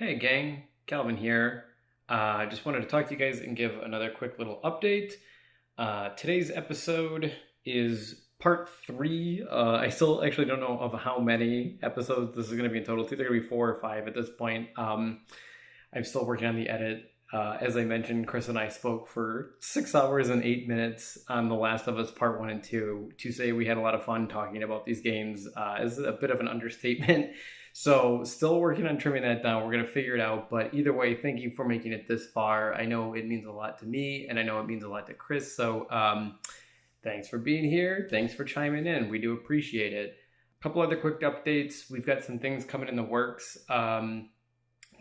Hey gang, Calvin here. I just wanted to talk to you guys and give another quick little update. Today's episode is part 3. I still actually don't know of how many episodes this is going to be in total. It's either going to be 4 or 5 at this point. I'm still working on the edit. As I mentioned, Chris and I spoke for 6 hours and 8 minutes on The Last of Us Part 1 and 2. To say we had a lot of fun talking about these games is a bit of an understatement. So still working on trimming that down. We're going to figure it out. But either way, thank you for making it this far. I know it means a lot to me, and I know it means a lot to Chris. So thanks for being here. Thanks for chiming in. We do appreciate it. A couple other quick updates. We've got some things coming in the works to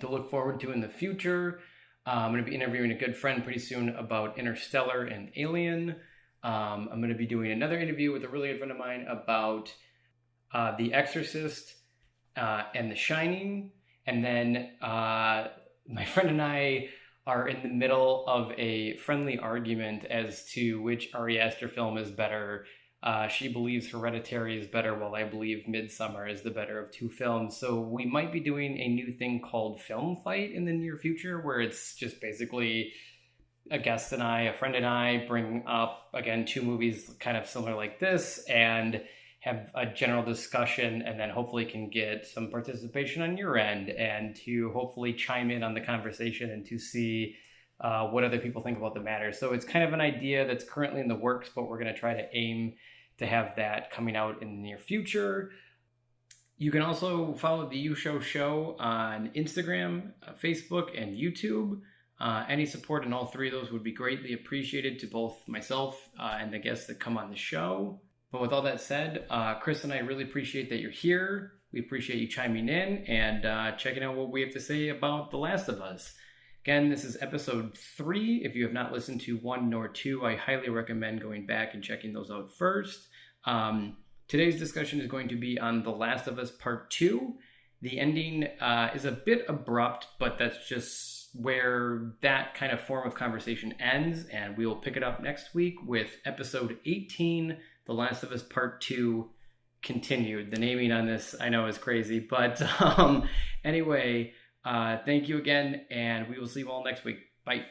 look forward to in the future. I'm going to be interviewing a good friend pretty soon about Interstellar and Alien. I'm going to be doing another interview with a really good friend of mine about The Exorcist and The Shining. And then my friend and I are in the middle of a friendly argument as to which Ari Aster film is better. She believes Hereditary is better, while I believe Midsommar is the better of two films. So we might be doing a new thing called Film Fight in the near future, where it's just basically a guest and I, a friend and I, bring up, again, two movies kind of similar like this and have a general discussion, and then hopefully can get some participation on your end and to hopefully chime in on the conversation and to see what other people think about the matter. So it's kind of an idea that's currently in the works, but we're going to try to aim to have that coming out in the near future. You can also follow the You Show on Instagram, Facebook, and YouTube. Any support in all three of those would be greatly appreciated to both myself and the guests that come on the show. But with all that said, Chris and I really appreciate that you're here. We appreciate you chiming in and checking out what we have to say about The Last of Us. Again, this is episode 3. If you have not listened to 1 nor 2, I highly recommend going back and checking those out first. Today's discussion is going to be on The Last of Us Part 2. The ending is a bit abrupt, but that's just where that kind of form of conversation ends, and we will pick it up next week with episode 18, The Last of Us Part 2 continued. The naming on this, I know, is crazy, but anyway, thank you again, and we will see you all next week. Bye.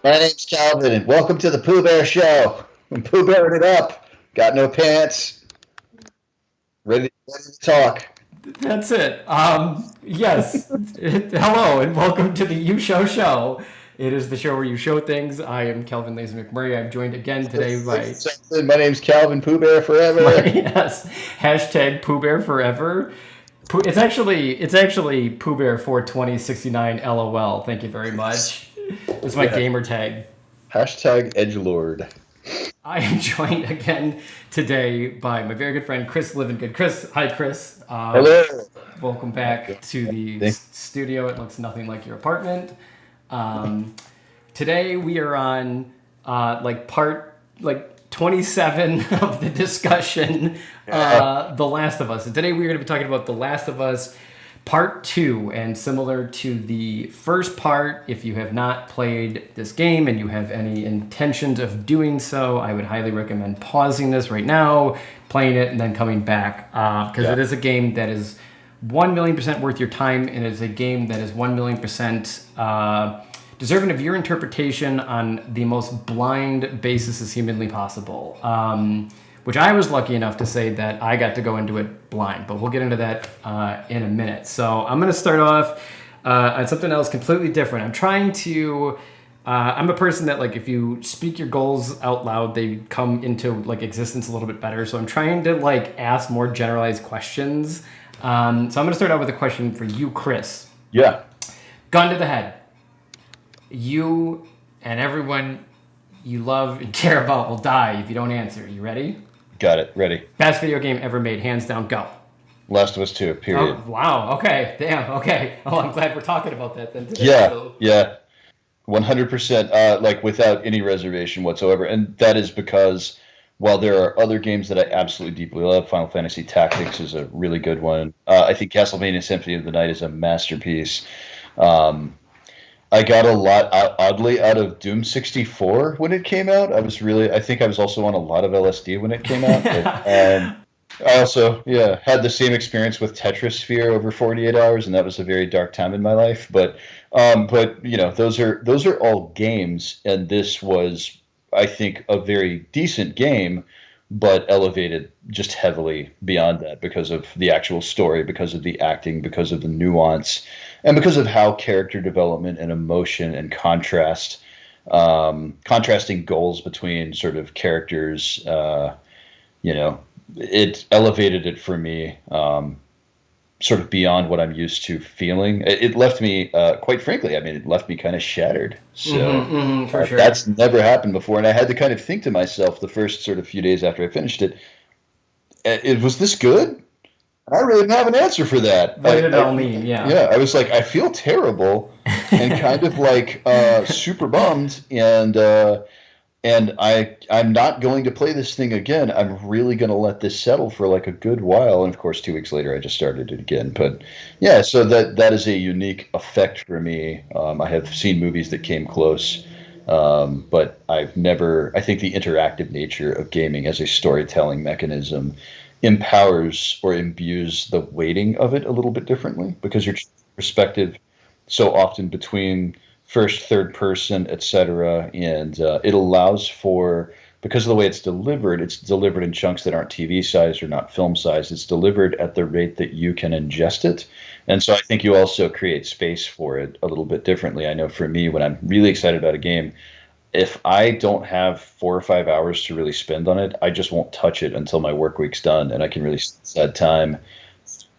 My name's Calvin, and welcome to the Pooh Bear Show. I'm Pooh Bearing it up. Got no pants. Ready to talk. That's it. Yes. Hello, and welcome to the You Show. It is the show where you show things. I am Calvin Lazy McMurray. I'm joined again today by... My name's Calvin Pooh Bear Forever. Yes. Hashtag Pooh Bear Forever. It's actually Pooh Bear 42069 LOL. Thank you very much. It's my gamer tag. Hashtag Edgelord. I am joined again today by my very good friend Chris Livengood. Chris, hi Chris. Hello. Welcome back to the studio. It looks nothing like your apartment. Today we are on part 27 of the discussion, The Last of Us. And today we're going to be talking about The Last of Us Part 2, and similar to the first part, if you have not played this game and you have any intentions of doing so, I would highly recommend pausing this right now, playing it, and then coming back, because it is a game that is 1,000,000% worth your time, and it is a game that is 1,000,000% deserving of your interpretation on the most blind basis as humanly possible. Which I was lucky enough to say that I got to go into it blind, but we'll get into that in a minute. So I'm going to start off on something else completely different. I'm a person that, if you speak your goals out loud, they come into existence a little bit better. So I'm trying to ask more generalized questions. So I'm going to start out with a question for you, Chris. Yeah. Gun to the head. You and everyone you love and care about will die if you don't answer. You ready? Got it. Ready. Best video game ever made, hands down, go. Last of Us 2, period. Oh, wow. Okay. Damn. Okay. Oh, I'm glad we're talking about that then today. Yeah. 100%, without any reservation whatsoever. And that is because while there are other games that I absolutely deeply love, Final Fantasy Tactics is a really good one. I think Castlevania Symphony of the Night is a masterpiece. Um, I got a lot oddly out of Doom 64 when it came out. I think I was also on a lot of LSD when it came out. I also, yeah, had the same experience with Tetrasphere over 48 hours, and that was a very dark time in my life. But those are all games, and this was, I think, a very decent game, but elevated just heavily beyond that because of the actual story, because of the acting, because of the nuance, and because of how character development and emotion and contrasting goals between sort of characters. It elevated it for me, sort of beyond what I'm used to feeling. It left me, quite frankly, I mean, it left me kind of shattered. So for sure. that's never happened before. And I had to kind of think to myself the first sort of few days after I finished it, was this good? I really didn't have an answer for that. What did it all mean? Yeah. Yeah, I was like, I feel terrible and kind of like super bummed, and I'm not going to play this thing again. I'm really going to let this settle for like a good while. And of course, 2 weeks later, I just started it again. But yeah, so that is a unique effect for me. I have seen movies that came close, but I've never. I think the interactive nature of gaming as a storytelling mechanism empowers or imbues the weighting of it a little bit differently because your perspective so often between first, third person, etc. And it allows for, because of the way it's delivered in chunks that aren't TV sized or not film sized. It's delivered at the rate that you can ingest it. And so I think you also create space for it a little bit differently. I know for me, when I'm really excited about a game, if I don't have 4 or 5 hours to really spend on it, I just won't touch it until my work week's done, and I can really set time,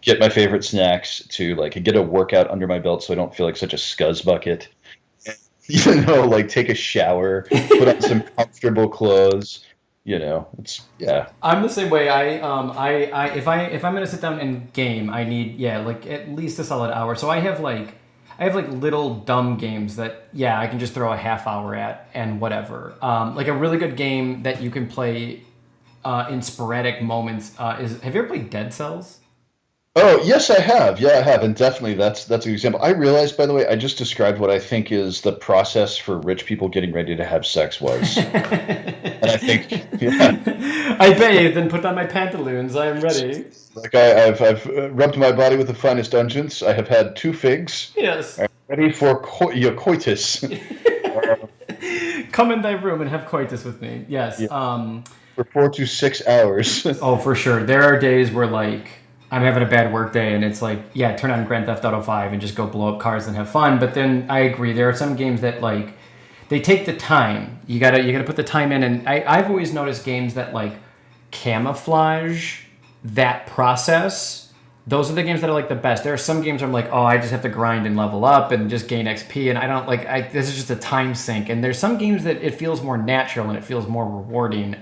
get my favorite snacks, to like get a workout under my belt, so I don't feel like such a scuzz bucket. Like take a shower, put on some comfortable clothes. It's yeah. I'm the same way. If I'm gonna sit down and game, I need like at least a solid hour. So I have like little dumb games that I can just throw a half hour at and whatever. Like a really good game that you can play in sporadic moments is, have you ever played Dead Cells? Oh, yes, I have. Yeah, I have. And definitely that's a good example. I realized, by the way, I just described what I think is the process for rich people getting ready to have sex was. And I think, yeah. I bathed and put on my pantaloons. I am ready. Like I've rubbed my body with the finest unguents. I have had 2 figs. Yes. I'm ready for coitus. Come in thy room and have coitus with me. Yes. Yeah. For 4 to 6 hours. Oh, for sure. There are days where like I'm having a bad work day and it's like, turn on Grand Theft Auto 5 and just go blow up cars and have fun. But then I agree, there are some games that like they take the time. You gotta put the time in, and I've always noticed games that like camouflage that process. Those are the games that are like the best. There are some games where I'm like, oh, I just have to grind and level up and just gain XP, and I don't like. This is just a time sink. And there's some games that it feels more natural and it feels more rewarding.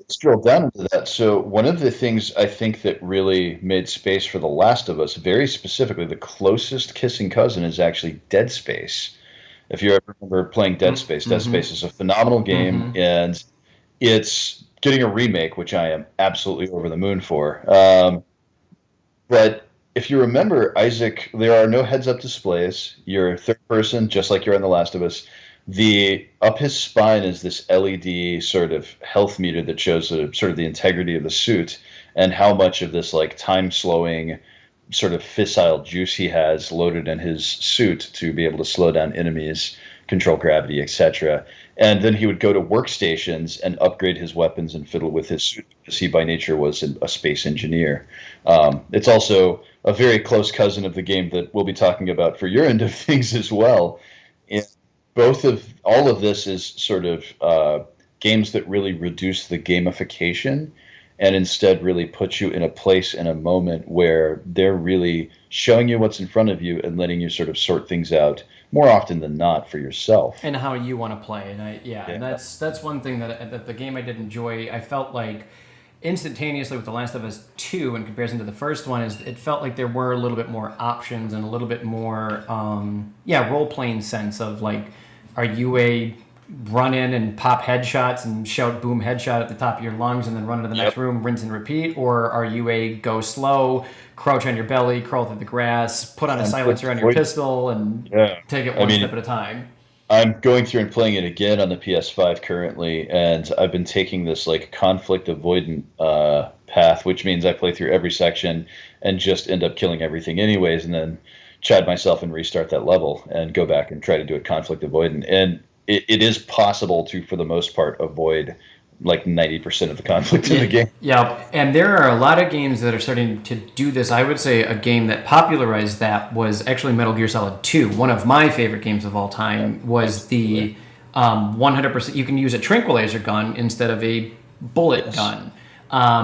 Let's drill down into that. So one of the things I think that really made space for The Last of Us, very specifically, the closest kissing cousin is actually Dead Space. If you ever remember playing Dead Space, Dead Space is a phenomenal game, and it's getting a remake, which I am absolutely over the moon for. But if you remember, Isaac, there are no heads-up displays. You're third person, just like you're in The Last of Us. Up his spine is this LED sort of health meter that shows sort of the integrity of the suit and how much of this like time-slowing sort of fissile juice he has loaded in his suit to be able to slow down enemies, control gravity, etc. And then he would go to workstations and upgrade his weapons and fiddle with his suit because he by nature was a space engineer. It's also a very close cousin of the game that we'll be talking about for your end of things as well. And all of this is sort of games that really reduce the gamification and instead really put you in a place and a moment where they're really showing you what's in front of you and letting you sort of sort things out more often than not for yourself. And how you want to play. And and that's one thing that the game I did enjoy. I felt like instantaneously with The Last of Us 2 in comparison to the first one is it felt like there were a little bit more options and a little bit more role-playing sense of like, are you a run in and pop headshots and shout boom headshot at the top of your lungs and then run into the next Yep. room, rinse and repeat? Or are you a go slow, crouch on your belly, crawl through the grass, put on a Conflict silencer on your avoidance. pistol, and Yeah. take it I one step mean, at a time? I'm going through and playing it again on the PS5 currently, and I've been taking this like conflict avoidant path, which means I play through every section and just end up killing everything anyways, and then chad myself and restart that level and go back and try to do it conflict avoidant. And it is possible to, for the most part, avoid like 90% of the conflict in Yeah, the game. yeah, and there are a lot of games that are starting to do this. I would say a game that popularized that was actually Metal Gear Solid 2. One of my favorite games of all Yeah, time was absolutely. the 100%. You can use a tranquilizer gun instead of a bullet Yes. gun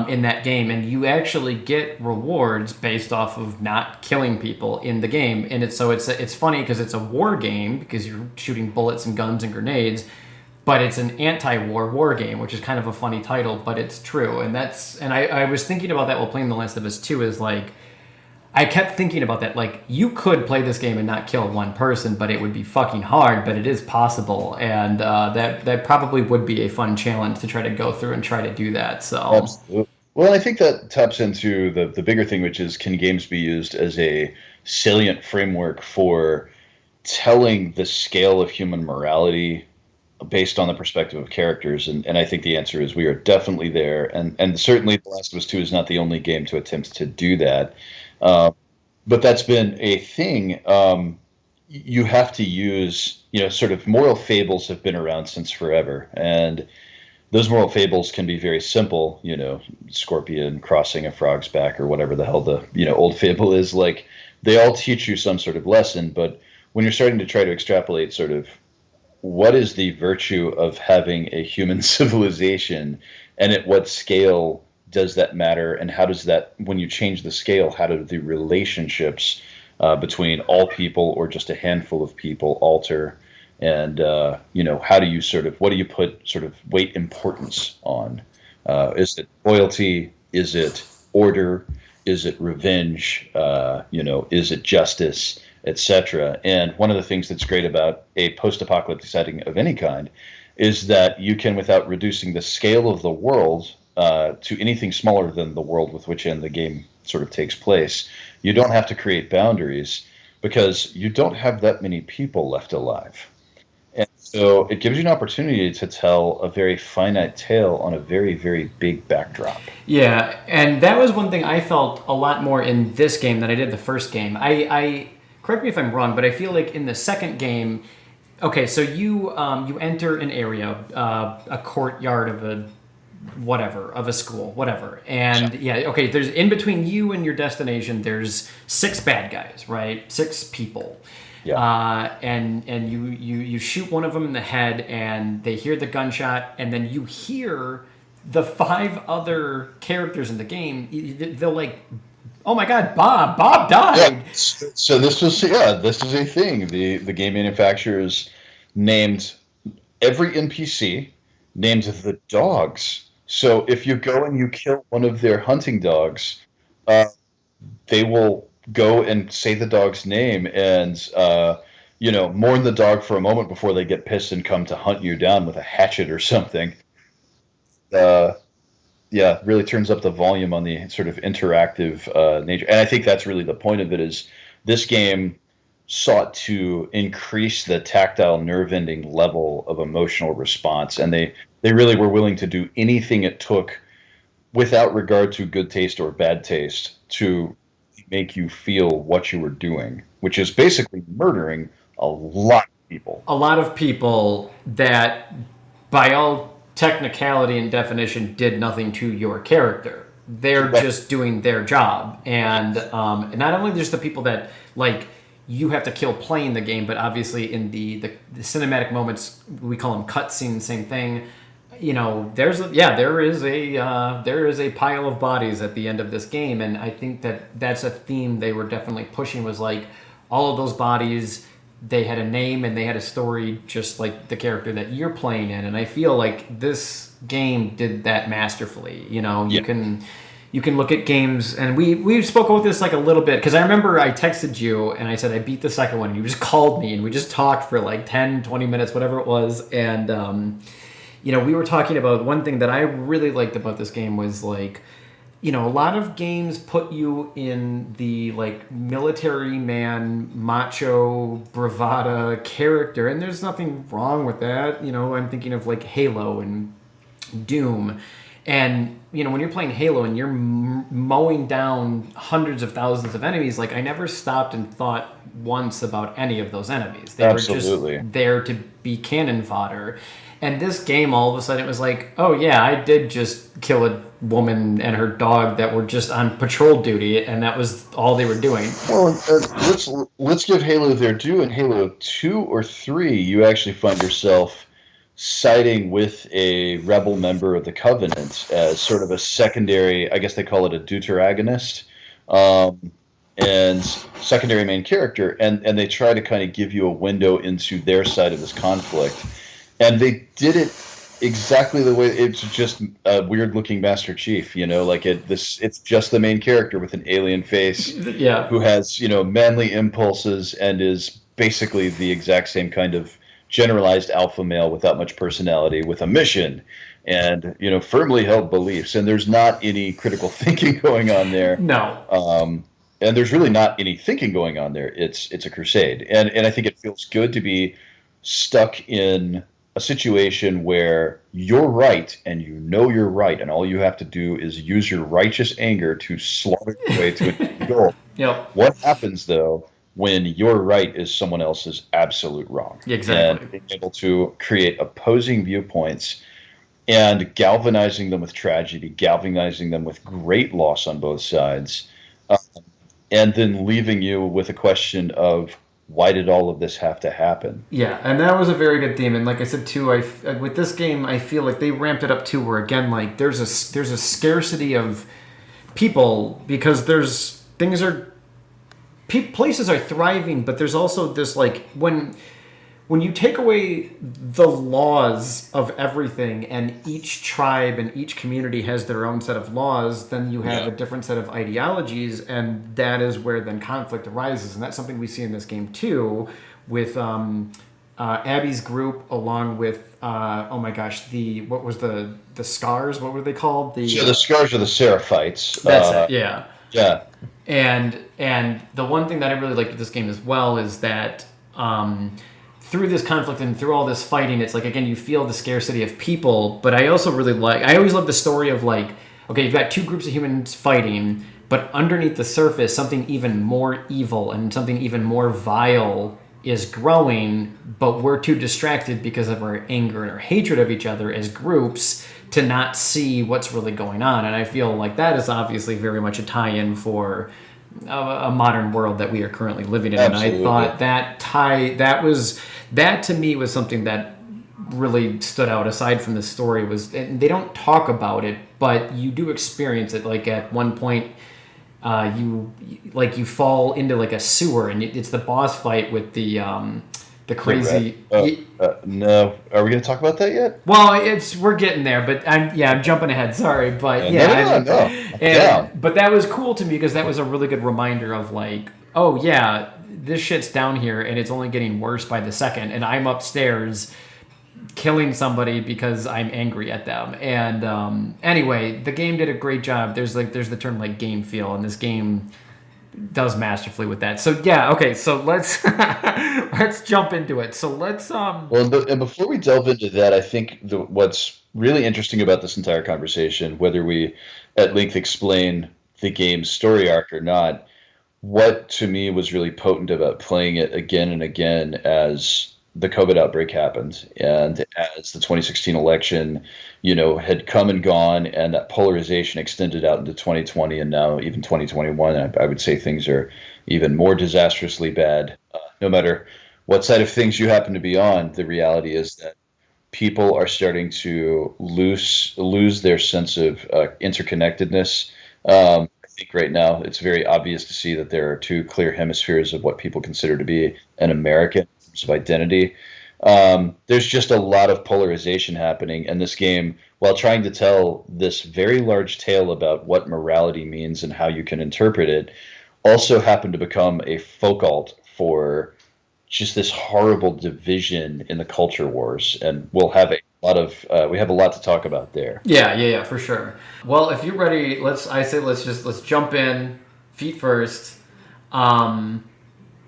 in that game, and you actually get rewards based off of not killing people in the game. And it's funny because it's a war game because you're shooting bullets and guns and grenades, but it's an anti-war game, which is kind of a funny title, but it's true. And I was thinking about that while playing The Last of Us 2 is like I kept thinking about that. Like, you could play this game and not kill one person, but it would be fucking hard, but it is possible. And that probably would be a fun challenge to try to go through and try to do that. So, Absolutely. Well, I think that taps into the bigger thing, which is can games be used as a salient framework for telling the scale of human morality based on the perspective of characters? And I think the answer is we are definitely there. And certainly The Last of Us 2 is not the only game to attempt to do that. Uh, but that's been a thing. You have to use, sort of moral fables have been around since forever. And those moral fables can be very simple, scorpion crossing a frog's back or whatever the hell the, old fable is. Like, they all teach you some sort of lesson, but when you're starting to try to extrapolate sort of what is the virtue of having a human civilization and at what scale does that matter, and how does that, when you change the scale, how do the relationships between all people or just a handful of people alter? And how do you sort of, what do you put sort of weight importance on? Is it loyalty? Is it order? Is it revenge? Is it justice, etc.? And one of the things that's great about a post-apocalyptic setting of any kind is that you can, without reducing the scale of the world to anything smaller than the world with which the game sort of takes place, you don't have to create boundaries because you don't have that many people left alive. And so it gives you an opportunity to tell a very finite tale on a very, very big backdrop. yeah, and that was one thing I felt a lot more in this game than I did the first game. I correct me if I'm wrong, but I feel like in the second game, okay, so you enter an area, a courtyard of a whatever of a school, whatever, and yeah, okay. There's in between you and your destination. There's six bad guys, right? Six people, Yeah. and you shoot one of them in the head, and they hear the gunshot, and then you hear the five other characters in the game. They'll like, oh my god, Bob Yeah. died. So this is a thing. The game manufacturers named every NPC, named the dogs. So if you go and you kill one of their hunting dogs, uh, they will go and say the dog's name and mourn the dog for a moment before they get pissed and come to hunt you down with a hatchet or something. Uh, yeah, really turns up the volume on the sort of interactive nature, and I think that's really the point of it. Is this game sought to increase the tactile nerve-ending level of emotional response, and they really were willing to do anything it took without regard to good taste or bad taste to make you feel what you were doing, which is basically murdering a lot of people. A lot of people that, by all technicality and definition, did nothing to your character. They're Right. just doing their job, and not only just the people that like you have to kill playing the game, but obviously in the cinematic moments we call them cutscenes, same thing. There is a pile of bodies at the end of this game, and I think that's a theme they were definitely pushing was like all of those bodies, they had a name and they had a story just like the character that you're playing in, and I feel like this game did that masterfully. You Yeah. can you can look at games, and we spoke about this like a little bit because I remember I texted you and I said I beat the second one, and you just called me and we just talked for like 10-20 minutes, whatever it was, and we were talking about one thing that I really liked about this game was like, a lot of games put you in the like military man, macho, bravada character, and there's nothing wrong with that. I'm thinking of like Halo and Doom. And, when you're playing Halo and you're mowing down hundreds of thousands of enemies, like I never stopped and thought once about any of those enemies. They Absolutely. were just there to be cannon fodder. And this game, all of a sudden, it was like, oh yeah, I did just kill a woman and her dog that were just on patrol duty, and that was all they were doing. Well, let's give Halo their due. In Halo 2 or 3, you actually find yourself siding with a rebel member of the Covenant as sort of a secondary, I guess they call it a deuteragonist, and secondary main character, and they try to kind of give you a window into their side of this conflict. And they did it exactly the way it's just a weird looking Master Chief, it's just the main character with an alien face Yeah. who has, manly impulses and is basically the exact same kind of generalized alpha male without much personality with a mission and, firmly held beliefs. And there's not any critical thinking going on there. No. And there's really not any thinking going on there. It's a crusade. And I think it feels good to be stuck in a situation where you're right and you're right, and all you have to do is use your righteous anger to slaughter your way to a goal. Yep. What happens, though, when your right is someone else's absolute wrong? Exactly. And being able to create opposing viewpoints and galvanizing them with tragedy, galvanizing them with great loss on both sides, and then leaving you with a question of, why did all of this have to happen? Yeah, and that was a very good theme. And like I said too, with this game, I feel like they ramped it up too. Where again, like there's a scarcity of people because places are thriving, but there's also this like when you take away the laws of everything, and each tribe and each community has their own set of laws, then you have a different set of ideologies, and that is where then conflict arises. And that's something we see in this game too, with Abby's group, along with oh my gosh, what was the Scars? What were they called? The Scars are the Seraphites. That's it. Yeah. Yeah. And the one thing that I really liked with this game as well is that through this conflict and through all this fighting, it's like, again, you feel the scarcity of people, but I also really I always love the story of like, okay, you've got two groups of humans fighting, but underneath the surface, something even more evil and something even more vile is growing, but we're too distracted because of our anger and our hatred of each other as groups to not see what's really going on. And I feel like that is obviously very much a tie-in for a modern world that we are currently living in. Absolutely. And I thought that to me was something that really stood out aside from the story. And they don't talk about it, but you do experience it. Like at one point, you fall into like a sewer, and it's the boss fight with the crazy. No, are we going to talk about that yet? Well, we're getting there, but I'm jumping ahead. Sorry, but no. But that was cool to me because that was a really good reminder of like, oh yeah, this shit's down here and it's only getting worse by the second, and I'm upstairs killing somebody because I'm angry at them. And anyway, the game did a great job. There's the term like game feel, and this game does masterfully with that. So yeah, okay, so let's let's jump into it. So let's Well, and before we delve into that, I think what's really interesting about this entire conversation, whether we at length explain the game's story arc or not, what to me was really potent about playing it again and again as the COVID outbreak happened and as the 2016 election, had come and gone, and that polarization extended out into 2020 and now even 2021. I would say things are even more disastrously bad. No matter what side of things you happen to be on, the reality is that people are starting to lose their sense of interconnectedness. I think right now it's very obvious to see that there are two clear hemispheres of what people consider to be an American in terms of identity. There's just a lot of polarization happening, and this game, while trying to tell this very large tale about what morality means and how you can interpret it, also happened to become a folk alt for just this horrible division in the culture wars, and we have a lot to talk about there. Yeah, for sure. Well, if you're ready, let's jump in feet first. Um,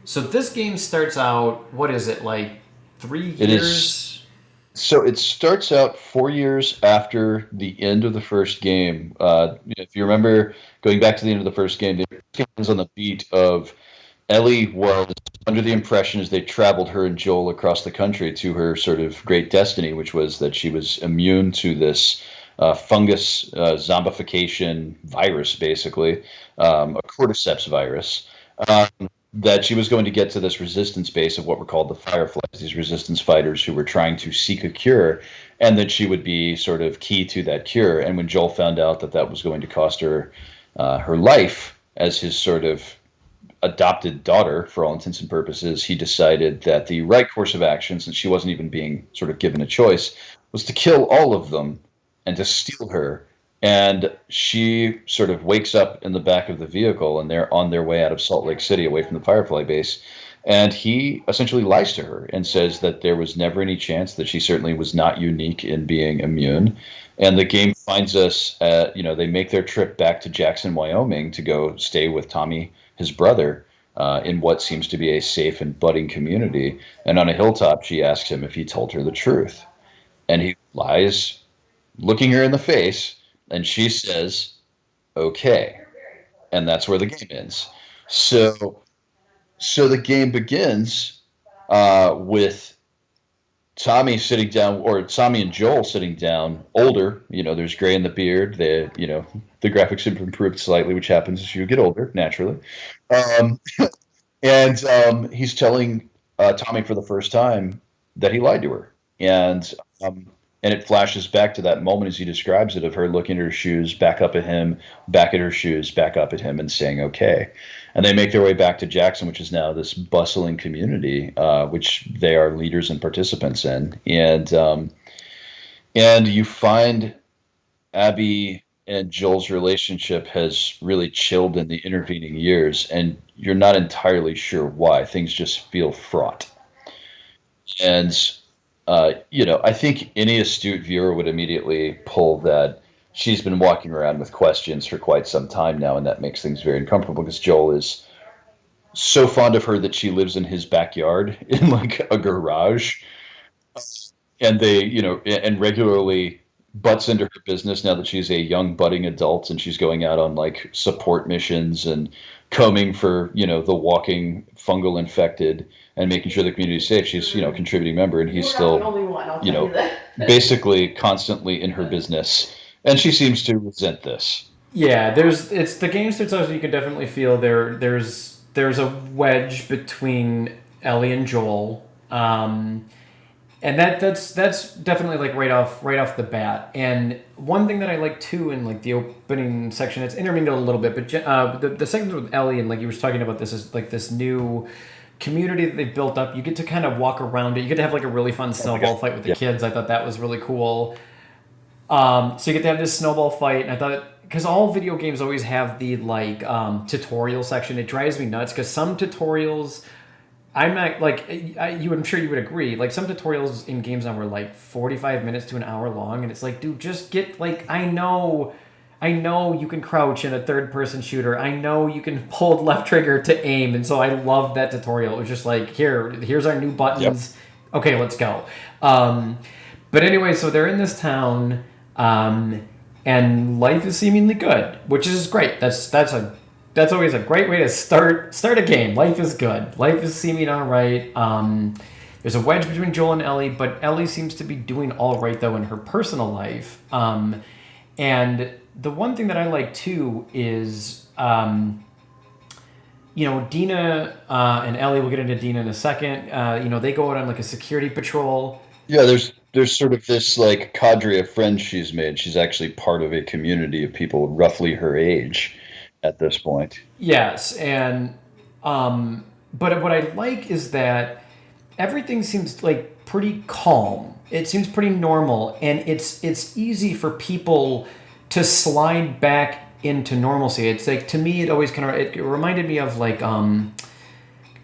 so this game starts out. What is it like? Three It is years. So it starts out 4 years after the end of the first game. If you remember going back to the end of the first game, the game ends on the beat of Ellie was under the impression as they traveled her and Joel across the country to her sort of great destiny, which was that she was immune to this fungus zombification virus, basically, a cordyceps virus. Um, that she was going to get to this resistance base of what were called the Fireflies, these resistance fighters who were trying to seek a cure, and that she would be sort of key to that cure. And when Joel found out that that was going to cost her her life as his sort of adopted daughter, for all intents and purposes, he decided that the right course of action, since she wasn't even being sort of given a choice, was to kill all of them and to steal her. And she sort of wakes up in the back of the vehicle, and they're on their way out of Salt Lake City away from the Firefly base. And he essentially lies to her and says that there was never any chance, that she certainly was not unique in being immune. And the game finds us, they make their trip back to Jackson, Wyoming to go stay with Tommy, his brother, in what seems to be a safe and budding community. And on a hilltop, she asks him if he told her the truth. And he lies, looking her in the face, and she says, okay. And that's where the game ends. So, so the game begins with Tommy and Joel sitting down, older. There's gray in the beard. The graphics have improved slightly, which happens as you get older, naturally. Um, and he's telling Tommy for the first time that he lied to her, um, and it flashes back to that moment as he describes it, of her looking at her shoes, back up at him, back at her shoes, back up at him, and saying okay. And they make their way back to Jackson, which is now this bustling community, which they are leaders and participants in, and you find Abby and Joel's relationship has really chilled in the intervening years, and you're not entirely sure why. Things just feel fraught. And, I think any astute viewer would immediately pull that she's been walking around with questions for quite some time now, and that makes things very uncomfortable because Joel is so fond of her that she lives in his backyard in like a garage, and and regularly butts into her business now that she's a young budding adult and she's going out on like support missions and combing for the walking fungal infected and making sure the community's safe. She's a contributing member, and he's still basically constantly in her business, and she seems to resent this. Yeah, it's the game starts out. So you can definitely feel there's a wedge between Ellie and Joel. And that's definitely like right off the bat. And one thing that I like too in like the opening section, it's intermingled a little bit, but the segment with Ellie, and like you were talking about, this is like this new community that they've built up. You get to kind of walk around it. You get to have like a really fun snowball fight with the kids. I thought that was really cool. So you get to have this snowball fight, and I thought, because all video games always have the like tutorial section, it drives me nuts because some tutorials, I'm not like I'm sure you would agree. Like some tutorials in games now were like 45 minutes to an hour long, and it's like, dude, just get like I know you can crouch in a third person shooter. I know you can hold left trigger to aim, and so I love that tutorial. It was just like, here's our new Yep. buttons. Okay, let's go. But anyway, so they're in this town, and life is seemingly good, which is great. That's always a great way to start a game. Life is good. Life is seeming all right. There's a wedge between Joel and Ellie, but Ellie seems to be doing all right though in her personal life. And the one thing that I like too is, Dina and Ellie. We'll get into Dina in a second. They go out on like a security patrol. Yeah, there's sort of this like cadre of friends she's made. She's actually part of a community of people roughly her age at this point. Yes, and but what I like is that everything seems like pretty calm. It seems pretty normal, and it's easy for people to slide back into normalcy. It's like, to me, it always kind of, it reminded me of like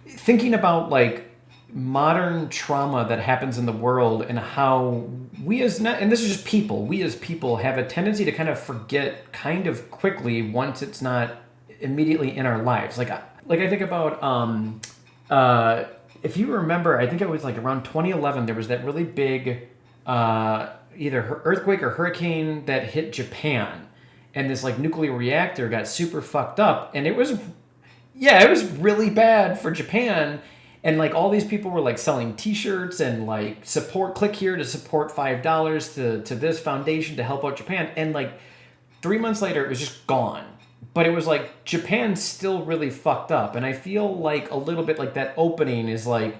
thinking about like modern trauma that happens in the world, and how we as not, and this is just people, we as people have a tendency to kind of forget kind of quickly once it's not immediately in our lives. Like I think about if you remember, I think it was like around 2011, there was that really big either earthquake or hurricane that hit Japan, and this like nuclear reactor got super fucked up, and it was, yeah, it was really bad for Japan. And like all these people were like selling T-shirts and like support, click here to support $5 to this foundation to help out Japan. And like 3 months later, it was just gone. But it was like Japan's still really fucked up. And I feel like a little bit like that opening is like,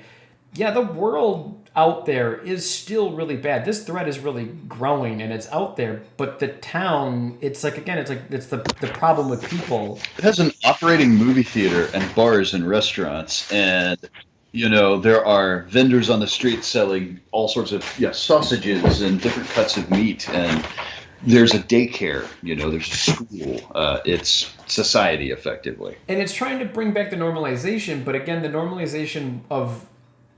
yeah, the world out there is still really bad. This threat is really growing and it's out there. But the town, it's like, again, it's like, it's the problem with people. It has an operating movie theater and bars and restaurants, and there are vendors on the street selling all sorts of sausages and different cuts of meat, and there's a daycare, there's a school. It's society, effectively. And it's trying to bring back the normalization, but again, the normalization of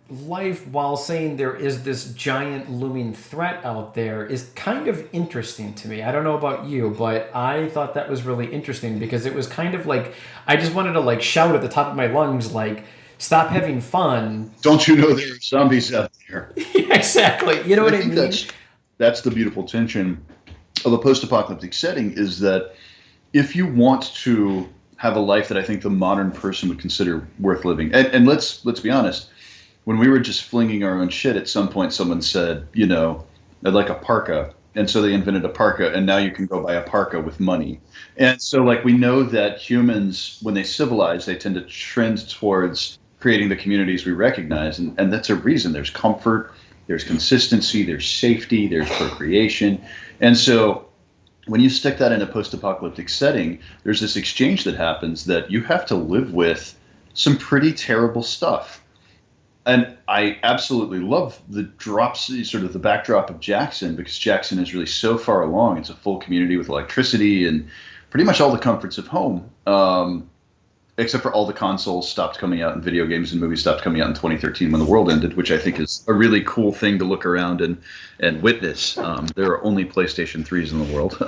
life while saying there is this giant looming threat out there is kind of interesting to me. I don't know about you, but I thought that was really interesting, because it was kind of like, I just wanted to like shout at the top of my lungs, like, stop having fun. Don't you know there are zombies out there? Yeah, exactly. You know what I mean? That's the beautiful tension of a post-apocalyptic setting, is that if you want to have a life that I think the modern person would consider worth living, and let's be honest, when we were just flinging our own shit, at some point someone said, I'd like a parka. And so they invented a parka, and now you can go buy a parka with money. And so like we know that humans, when they civilize, they tend to trend towards creating the communities we recognize. And that's a reason. There's comfort, there's consistency, there's safety, there's procreation. And so when you stick that in a post-apocalyptic setting, there's this exchange that happens that you have to live with some pretty terrible stuff. And I absolutely love the drops, sort of the backdrop of Jackson, because Jackson is really so far along. It's a full community with electricity and pretty much all the comforts of home, except for all the consoles stopped coming out and video games and movies stopped coming out in 2013 when the world ended, which I think is a really cool thing to look around and witness. There are only PlayStation 3s in the world.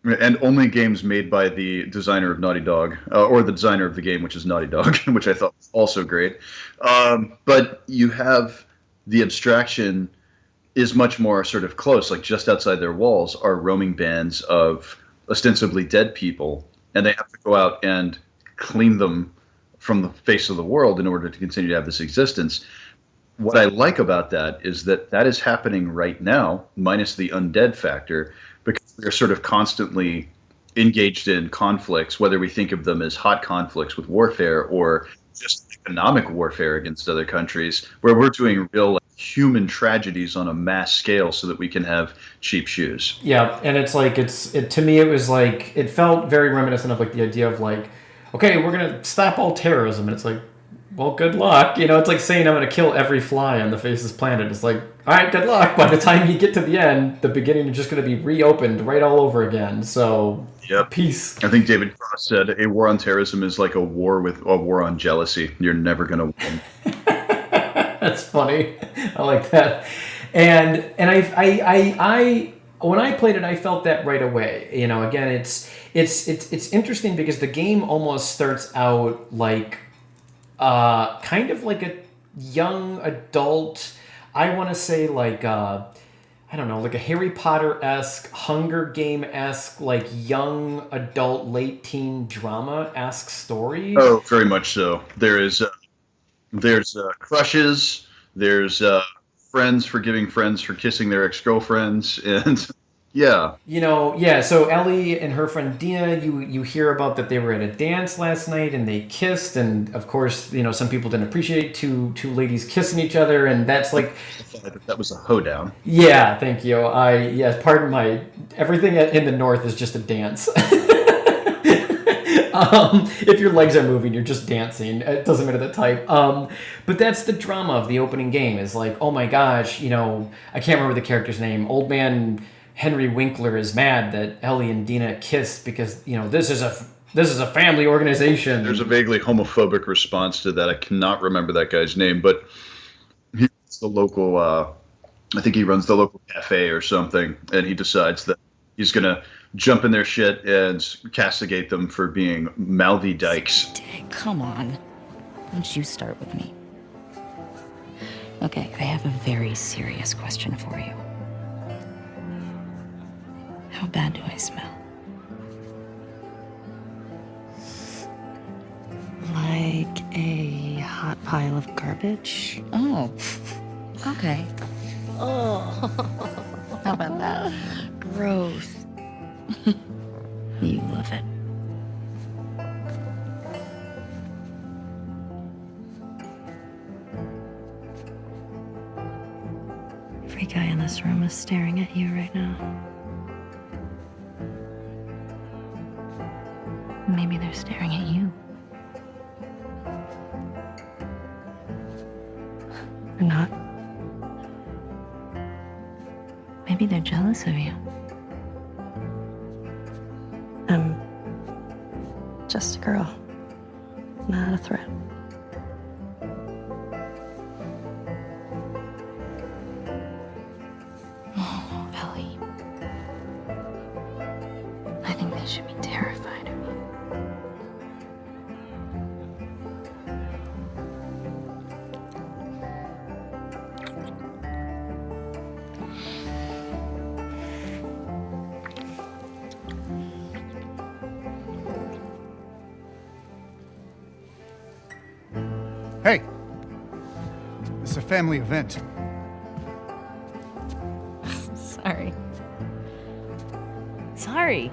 And only games made by the designer of Naughty Dog, or the designer of the game, which is Naughty Dog, which I thought was also great. But you have the abstraction is much more sort of close, like just outside their walls are roaming bands of ostensibly dead people, and they have to go out and clean them from the face of the world in order to continue to have this existence. What I like about that is that that is happening right now, minus the undead factor, because we're sort of constantly engaged in conflicts, whether we think of them as hot conflicts with warfare or just economic warfare against other countries, where we're doing real human tragedies on a mass scale so that we can have cheap shoes. Yeah, and it's like, to me, it was like, it felt very reminiscent of like the idea of like, okay, we're going to stop all terrorism. And it's like, well, good luck. It's like saying I'm going to kill every fly on the face of this planet. It's like, all right, good luck. By the time you get to the end, the beginning is just going to be reopened right all over again. So, yep. Peace. I think David Cross said a war on terrorism is like a war on jealousy. You're never going to win. That's funny. I like that. And I when I played it, I felt that right away. Again, it's interesting because the game almost starts out like kind of like a young adult, I want to say like I don't know, like a Harry Potter-esque, Hunger Game-esque, like young adult, late teen drama-esque story. Oh, very much so. There's crushes, there's friends forgiving friends for kissing their ex-girlfriends, and yeah. So Ellie and her friend Dina, you hear about that they were at a dance last night and they kissed, and of course, some people didn't appreciate two ladies kissing each other, and that's like, that was a hoedown. Yeah, thank you. Pardon my, everything in the North is just a dance. If your legs are moving, you're just dancing. It doesn't matter the type. But that's the drama of the opening game. Is like, oh my gosh, I can't remember the character's name. Old man Henry Winkler is mad that Ellie and Dina kissed because this is a family There's a organization. vaguely homophobic response to that. I cannot remember that guy's name, but he's the local. I think he runs the local cafe or something, and he decides that he's gonna jump in their shit and castigate them for being mouthy dykes. Come on. Don't you start with me. Okay, I have a very serious question for you. How bad do I smell? Like a hot pile of garbage? Oh, okay. Oh, How about that? gross. You love it. Every guy in this room is staring at you right now. Maybe they're staring at you. Or not. Maybe they're jealous of you. I'm just a girl, not a threat. Oh, Ellie. I think they should be terrified of you. Hey, this is a family event. Sorry. Sorry.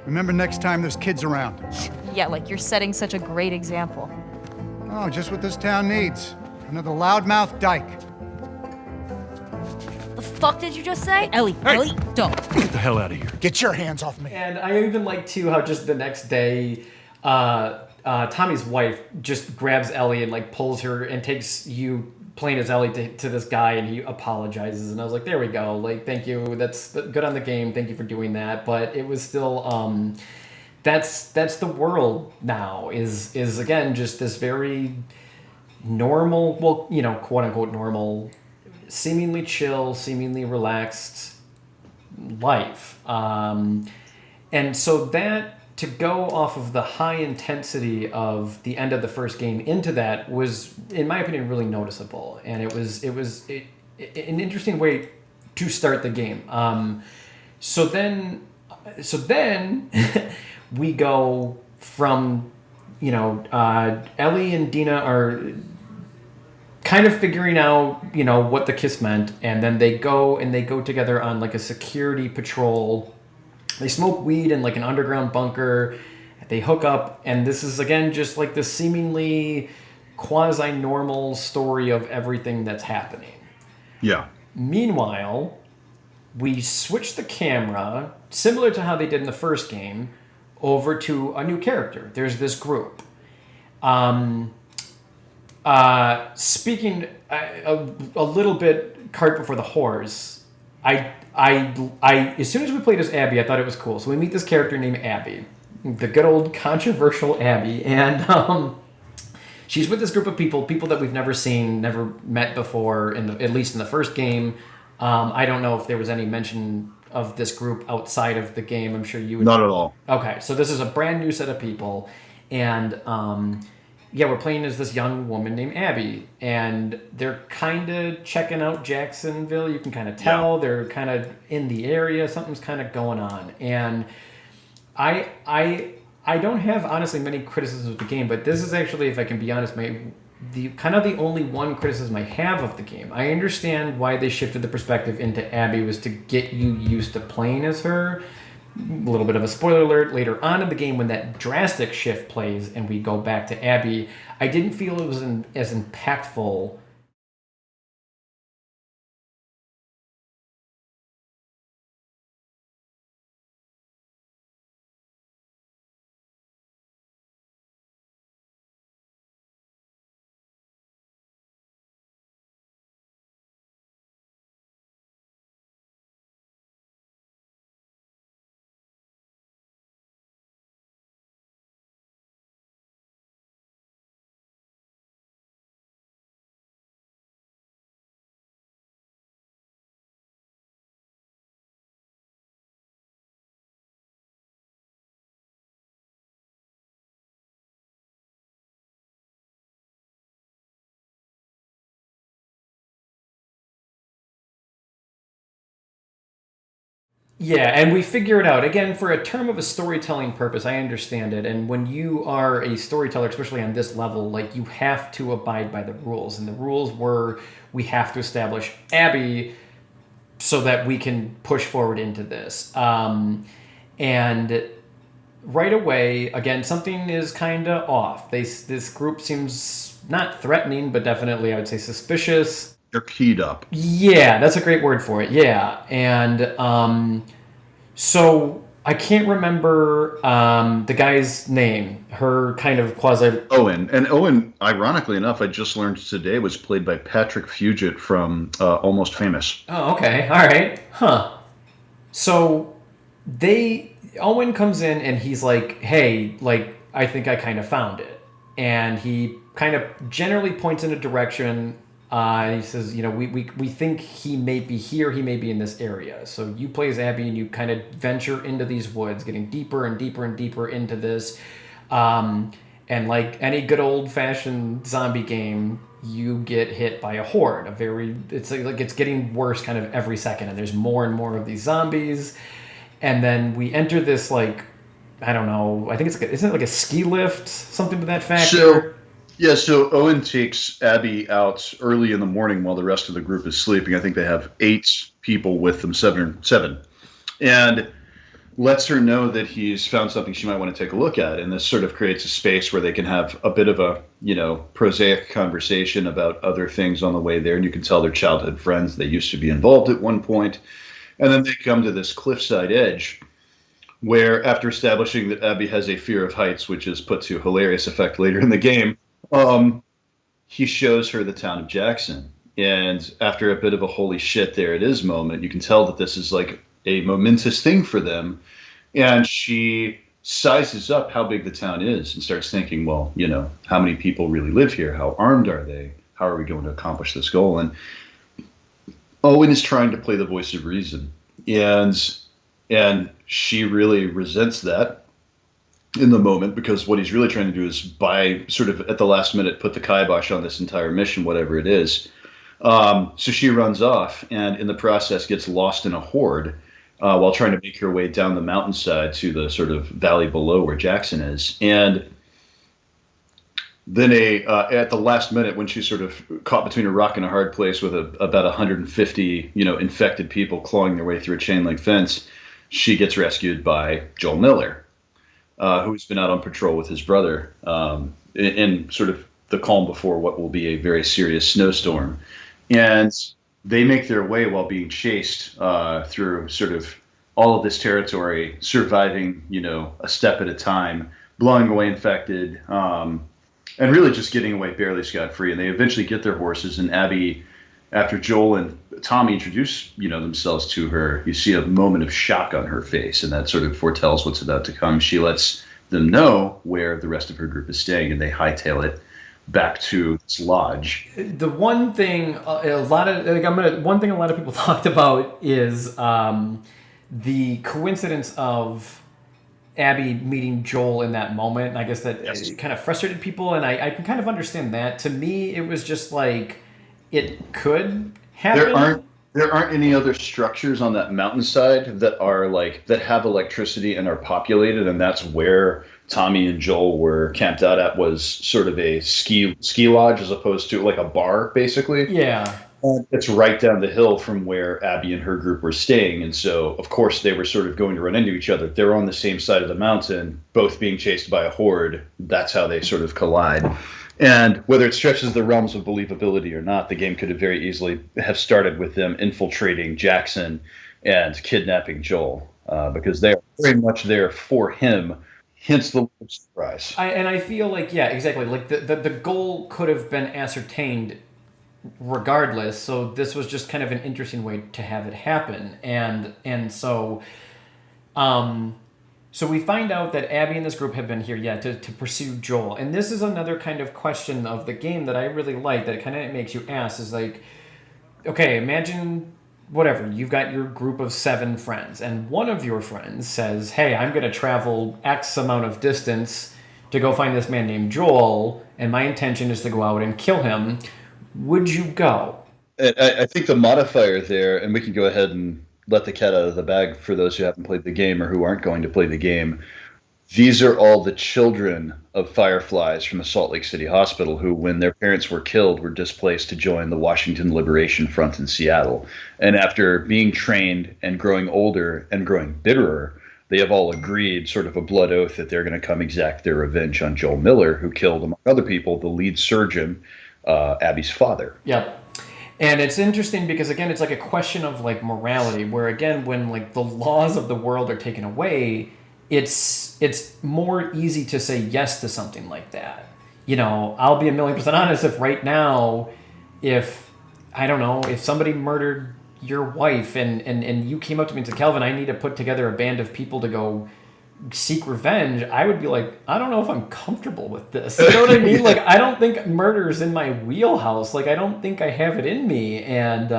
Remember next time there's kids around. Yeah, like you're setting such a great example. Oh, just what this town needs. Another loudmouth dyke. The fuck did you just say? Ellie, Ellie, don't. Get the hell out of here. Get your hands off me. And I even like too how just the next day, Tommy's wife just grabs Ellie and like pulls her and takes you playing as Ellie to this guy, and he apologizes. And I was like, there we go. Like, thank you. That's good on the game. Thank you for doing that. But it was still that's the world now. Is again just this very normal, well, quote unquote normal, seemingly chill, seemingly relaxed life. And so that to go off of the high intensity of the end of the first game into that was, in my opinion, really noticeable, and it was an interesting way to start the game. So then we go from Ellie and Dina are kind of figuring out what the kiss meant, and then they go together on like a security patrol. They smoke weed in like an underground bunker. They hook up, and this is again just like the seemingly quasi-normal story of everything that's happening. Yeah. Meanwhile, we switch the camera, similar to how they did in the first game, over to a new character. There's this group. Speaking a little bit cart before the horse, I as soon as we played as Abby, I thought it was cool. So we meet this character named Abby, the good old controversial Abby, and she's with this group of people that we've never seen, never met before, at least in the first game. I don't know if there was any mention of this group outside of the game. I'm sure you would. Not at all. Okay, so this is a brand new set of people, and we're playing as this young woman named Abby, and they're kind of checking out Jacksonville. You can kind of tell they're kind of in the area. Something's kind of going on, and I don't have honestly many criticisms of the game, but this is actually, if I can be honest, the only one criticism I have of the game. I understand why they shifted the perspective into Abby was to get you used to playing as her. A little bit of a spoiler alert, later on in the game when that drastic shift plays and we go back to Abby, I didn't feel it was as impactful Yeah, and we figure it out. Again, for a term of a storytelling purpose, I understand it. And when you are a storyteller, especially on this level, like you have to abide by the rules. And the rules were we have to establish Abby so that we can push forward into this. And right away, again, something is kind of off. This group seems not threatening, but definitely, I would say, suspicious. They're keyed up. Yeah, that's a great word for it. Yeah, and so I can't remember the guy's name. Her kind of quasi. Owen. And Owen, ironically enough, I just learned today, was played by Patrick Fugit from Almost Famous. Oh, okay. All right. Huh. So Owen comes in and he's like, hey, like, I think I kind of found it. And he kind of generally points in a direction. And he says, we think he may be here, he may be in this area. So you play as Abby and you kind of venture into these woods, getting deeper and deeper and deeper into this. And like any good old-fashioned zombie game, you get hit by a horde. It's like it's getting worse kind of every second. And there's more and more of these zombies. And then we enter this, like, I don't know, I think isn't it like a ski lift, something to that factor? So Owen takes Abby out early in the morning while the rest of the group is sleeping. I think they have 8 people with them, seven. And lets her know that he's found something she might want to take a look at. And this sort of creates a space where they can have a bit of a, prosaic conversation about other things on the way there. And you can tell they're childhood friends. They used to be involved at one point. And then they come to this cliffside edge where, after establishing that Abby has a fear of heights, which is put to hilarious effect later in the game, he shows her the town of Jackson. And after a bit of a holy shit, there it is moment, you can tell that this is like a momentous thing for them. And she sizes up how big the town is and starts thinking, well, how many people really live here? How armed are they? How are we going to accomplish this goal? And Owen is trying to play the voice of reason. And she really resents that in the moment, because what he's really trying to do is, by sort of at the last minute, put the kibosh on this entire mission, whatever it is. So she runs off and in the process gets lost in a horde while trying to make her way down the mountainside to the sort of valley below where Jackson is. And then at the last minute, when she's sort of caught between a rock and a hard place with about 150, infected people clawing their way through a chain link fence, she gets rescued by Joel Miller, who's been out on patrol with his brother in sort of the calm before what will be a very serious snowstorm. And they make their way while being chased through sort of all of this territory, surviving, a step at a time, blowing away infected, and really just getting away barely scot-free. And they eventually get their horses, and Abby, after Joel and Tommy introduce, themselves to her, you see a moment of shock on her face, and that sort of foretells what's about to come. She lets them know where the rest of her group is staying, and they hightail it back to this lodge. The one thing a lot of people talked about is the coincidence of Abby meeting Joel in that moment. And I guess that kind of frustrated people, and I can kind of understand that. To me, it was just like it could happen. There aren't any other structures on that mountainside that have electricity and are populated, and that's where Tommy and Joel were camped out at, was sort of a ski lodge as opposed to like a bar, basically. Yeah. It's right down the hill from where Abby and her group were staying. And so, of course, they were sort of going to run into each other. They're on the same side of the mountain, both being chased by a horde. That's how they sort of collide. And whether it stretches the realms of believability or not, the game could have very easily have started with them infiltrating Jackson and kidnapping Joel, because they are very much there for him. Hence the surprise. I feel like, yeah, exactly. Like the goal could have been ascertained regardless. So this was just kind of an interesting way to have it happen. And so we find out that Abby and this group have been here, to pursue Joel. And this is another kind of question of the game that I really like, that it kind of makes you ask, is like, okay, imagine whatever, you've got your group of 7 friends, and one of your friends says, hey, I'm going to travel X amount of distance to go find this man named Joel, and my intention is to go out and kill him. Would you go? I think the modifier there, and we can go ahead and let the cat out of the bag for those who haven't played the game or who aren't going to play the game. These are all the children of Fireflies from the Salt Lake City Hospital who, when their parents were killed, were displaced to join the Washington Liberation Front in Seattle. And after being trained and growing older and growing bitterer, they have all agreed, sort of a blood oath, that they're going to come exact their revenge on Joel Miller, who killed, among other people, the lead surgeon, Abby's father. Yep. And it's interesting because, again, it's like a question of like morality, where, again, when like the laws of the world are taken away, it's more easy to say yes to something like that. You know, I'll be 1,000,000% honest, if right now, if somebody murdered your wife and you came up to me and said, Calvin, I need to put together a band of people to go seek revenge, I would be like, I don't know if I'm comfortable with this. You know what I mean? Like, I don't think murder's in my wheelhouse. Like, I don't think I have it in me. And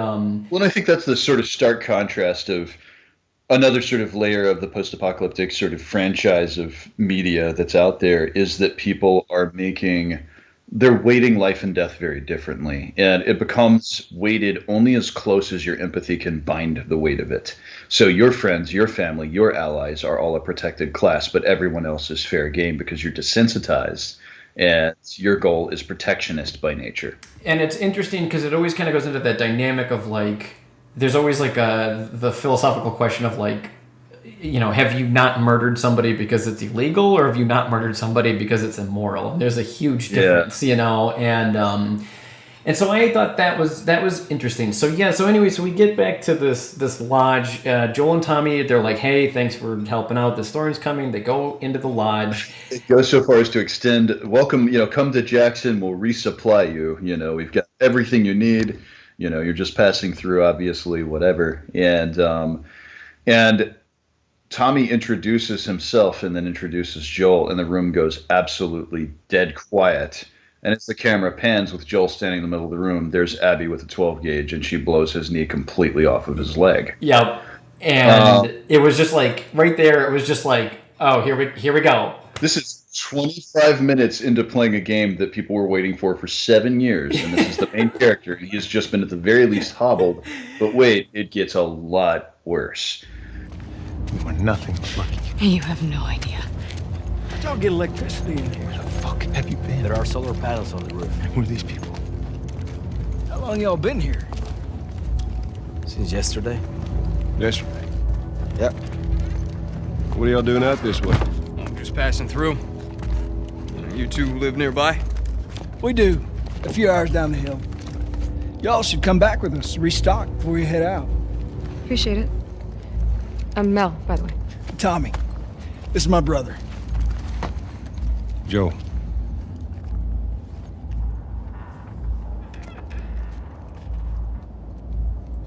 well, I think that's the sort of stark contrast of another sort of layer of the post-apocalyptic sort of franchise of media that's out there, is that people are they're weighting life and death very differently. And it becomes weighted only as close as your empathy can bind the weight of it. So your friends, your family, your allies are all a protected class, but everyone else is fair game because you're desensitized and your goal is protectionist by nature. And it's interesting because it always kind of goes into that dynamic of like, there's always like the philosophical question of like, you know, have you not murdered somebody because it's illegal, or have you not murdered somebody because it's immoral? And there's a huge difference, you know, and so I thought that was interesting. So yeah, so anyway, so we get back to this lodge. Joel and Tommy, they're like, hey, thanks for helping out. The storm's coming. They go into the lodge. It goes so far as to extend, welcome, you know, come to Jackson. We'll resupply you. You know, we've got everything you need. You know, you're just passing through, obviously, whatever. And Tommy introduces himself and then introduces Joel, and the room goes absolutely dead quiet. And as the camera pans with Joel standing in the middle of the room, there's Abby with a 12 gauge, and she blows his knee completely off of his leg. Yep. And it was just like, right there, it was just like, oh, here we go. This is 25 minutes into playing a game that people were waiting for 7 years, and this is the main character, and he has just been at the very least hobbled. But wait, it gets a lot worse. You are nothing but lucky. You have no idea. Y'all get electricity in here. Where the fuck have you been? There are solar panels on the roof. Who are these people? How long y'all been here? Since yesterday. Yesterday? Yep. What are y'all doing out this way? I'm just passing through. You two live nearby? We do. A few hours down the hill. Y'all should come back with us, restock before you head out. Appreciate it. I'm Mel, by the way. Tommy, this is my brother. Joe.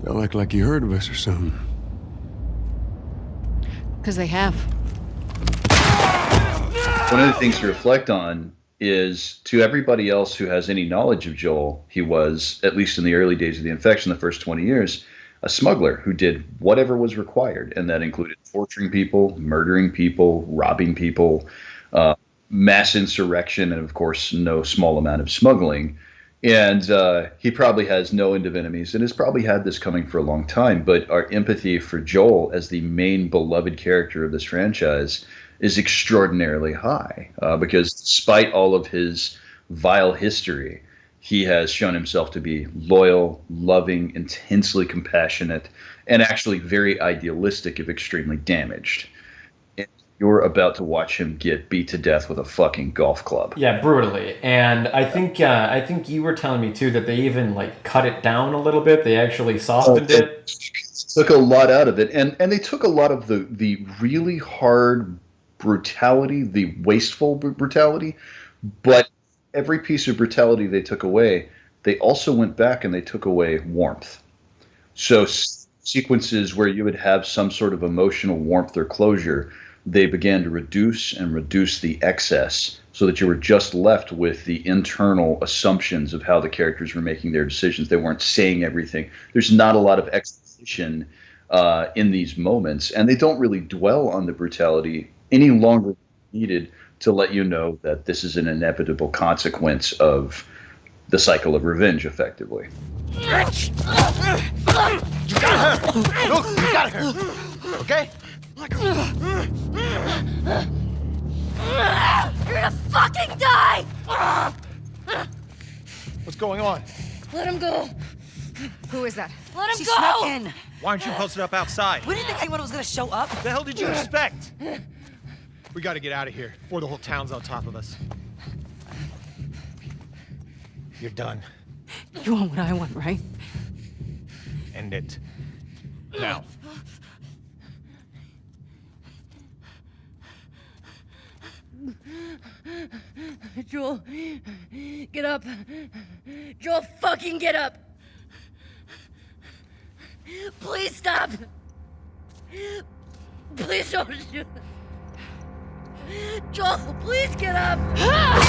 Y'all act like you heard of us or something. Because they have. One of the things to reflect on is, to everybody else who has any knowledge of Joel, he was, at least in the early days of the infection, the first 20 years, a smuggler who did whatever was required. And that included torturing people, murdering people, robbing people, mass insurrection, and of course, no small amount of smuggling. And he probably has no end of enemies and has probably had this coming for a long time. But our empathy for Joel as the main beloved character of this franchise is extraordinarily high because despite all of his vile history, he has shown himself to be loyal, loving, intensely compassionate, and actually very idealistic if extremely damaged. And you're about to watch him get beat to death with a fucking golf club. Yeah, brutally. And I think you were telling me too that they even like cut it down a little bit. They actually softened it. Took a lot out of it, and they took a lot of the really hard brutality, the wasteful brutality, but every piece of brutality they took away, they also went back and they took away warmth. So sequences where you would have some sort of emotional warmth or closure, they began to reduce the excess so that you were just left with the internal assumptions of how the characters were making their decisions. They weren't saying everything. There's not a lot of exposition in these moments, and they don't really dwell on the brutality any longer than needed to let you know that this is an inevitable consequence of the cycle of revenge, effectively. You got her! Look, you got her! Okay? You're gonna fucking die! What's going on? Let him go. Who is that? Let him She go! snuck in. Why aren't you posted up outside? We didn't think anyone was gonna show up. The hell did you expect? We gotta get out of here before the whole town's on top of us. You're done. You want what I want, right? End it. Now. Joel, get up. Joel, fucking get up. Please stop. Please don't shoot. Joel, please get up. No!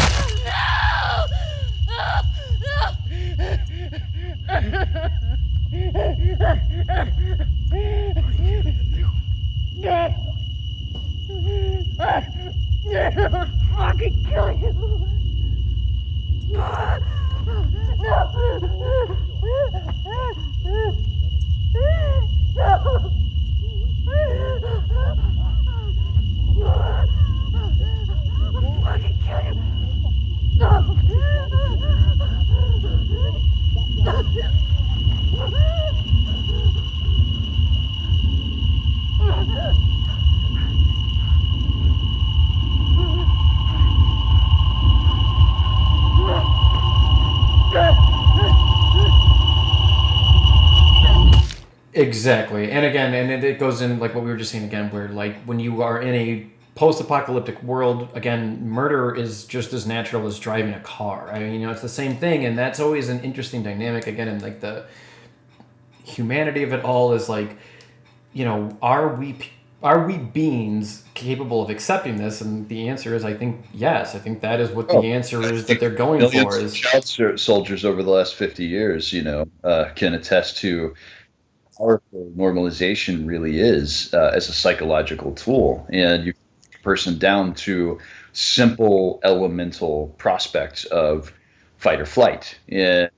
I'll fucking kill you. Exactly. And again, and it goes in like what we were just saying again, where like when you are in a post-apocalyptic world, again, murder is just as natural as driving a car. I mean, you know, it's the same thing, and that's always an interesting dynamic. Again, and like the humanity of it all is like, you know, are we beings capable of accepting this? And the answer is, I think, yes. I think that is what the answer is that they're going for. Is child soldiers over the last 50 years, you know, can attest to powerful normalization really is as a psychological tool, and you break a person down to simple elemental prospects of fight or flight. And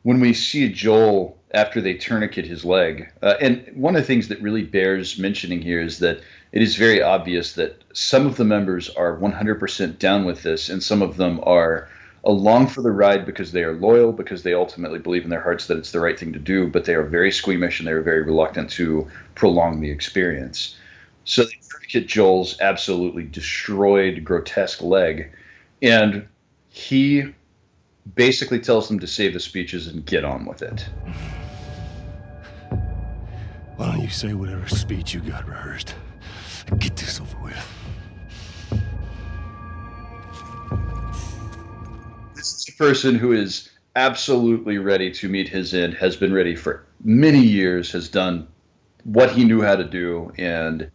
when we see Joel after they tourniquet his leg, and one of the things that really bears mentioning here is that it is very obvious that some of the members are 100% down with this, and some of them are along for the ride because they are loyal, because they ultimately believe in their hearts that it's the right thing to do, but they are very squeamish and they are very reluctant to prolong the experience. So they tourniquet Joel's absolutely destroyed, grotesque leg, and he basically tells them to save the speeches and get on with it. Why don't you say whatever speech you got rehearsed and get this over with? This is a person who is absolutely ready to meet his end, has been ready for many years, has done what he knew how to do, and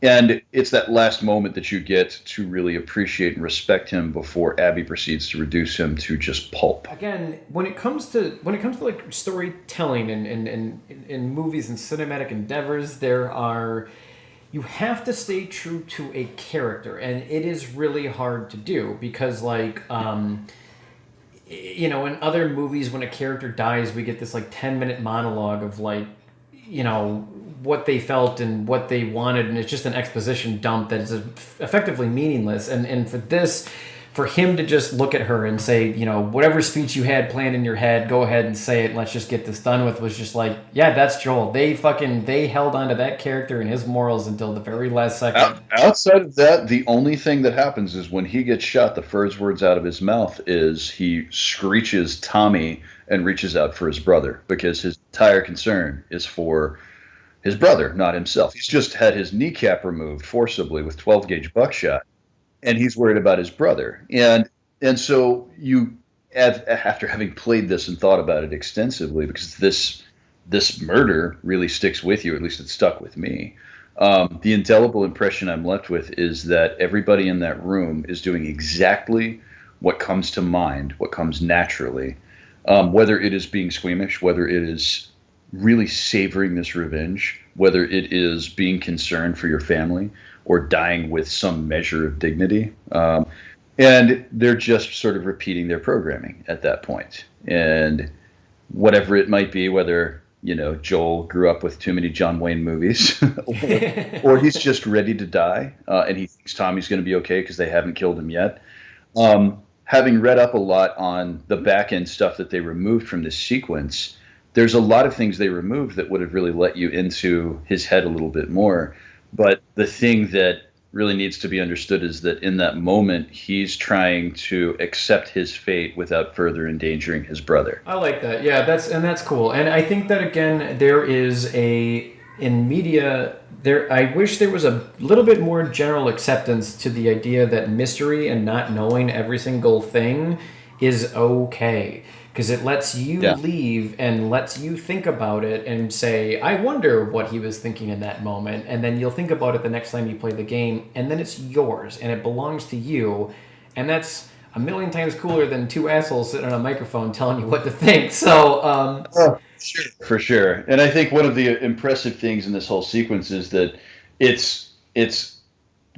it's that last moment that you get to really appreciate and respect him before Abby proceeds to reduce him to just pulp. Again, when it comes to like storytelling and movies and cinematic endeavors, you have to stay true to a character, and it is really hard to do because like you know, in other movies when a character dies, we get this like 10-minute monologue of like, you know, what they felt and what they wanted, and it's just an exposition dump that is effectively meaningless. And for this, for him to just look at her and say, you know, whatever speech you had planned in your head, go ahead and say it, and let's just get this done with, was just like, yeah, that's Joel. They held on to that character and his morals until the very last second. Outside of that, the only thing that happens is when he gets shot, the first words out of his mouth is he screeches Tommy and reaches out for his brother, because his entire concern is for his brother, not himself. He's just had his kneecap removed forcibly with 12-gauge buckshot, and he's worried about his brother. And so you, after having played this and thought about it extensively, because this murder really sticks with you, at least it stuck with me, the indelible impression I'm left with is that everybody in that room is doing exactly what comes to mind, what comes naturally, whether it is being squeamish, whether it is really savoring this revenge, whether it is being concerned for your family or dying with some measure of dignity. And they're just sort of repeating their programming at that point. And whatever it might be, whether, Joel grew up with too many John Wayne movies or he's just ready to die and he thinks Tommy's going to be okay because they haven't killed him yet. Having read up a lot on the back end stuff that they removed from this sequence, there's a lot of things they removed that would have really let you into his head a little bit more. But the thing that really needs to be understood is that in that moment, he's trying to accept his fate without further endangering his brother. I like that. Yeah, that's cool. And I think that, again, in media, I wish there was a little bit more general acceptance to the idea that mystery and not knowing every single thing is okay. Because it lets you leave and lets you think about it and say, I wonder what he was thinking in that moment. And then you'll think about it the next time you play the game, and then it's yours, and it belongs to you. And that's a million times cooler than two assholes sitting on a microphone telling you what to think. So, For sure. And I think one of the impressive things in this whole sequence is that it's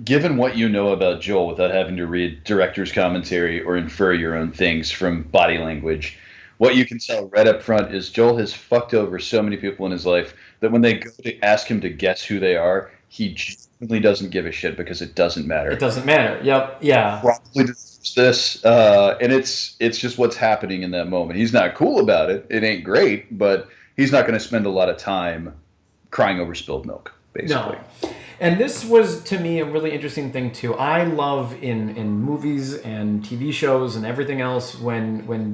given what you know about Joel without having to read director's commentary or infer your own things from body language. What you can tell right up front is Joel has fucked over so many people in his life that when they go to ask him to guess who they are, he genuinely doesn't give a shit because it doesn't matter. It doesn't matter. Yep. Yeah. Probably deserves this, and it's just what's happening in that moment. He's not cool about it. It ain't great, but he's not going to spend a lot of time crying over spilled milk, basically. No. And this was, to me, a really interesting thing, too. I love in movies and TV shows and everything else when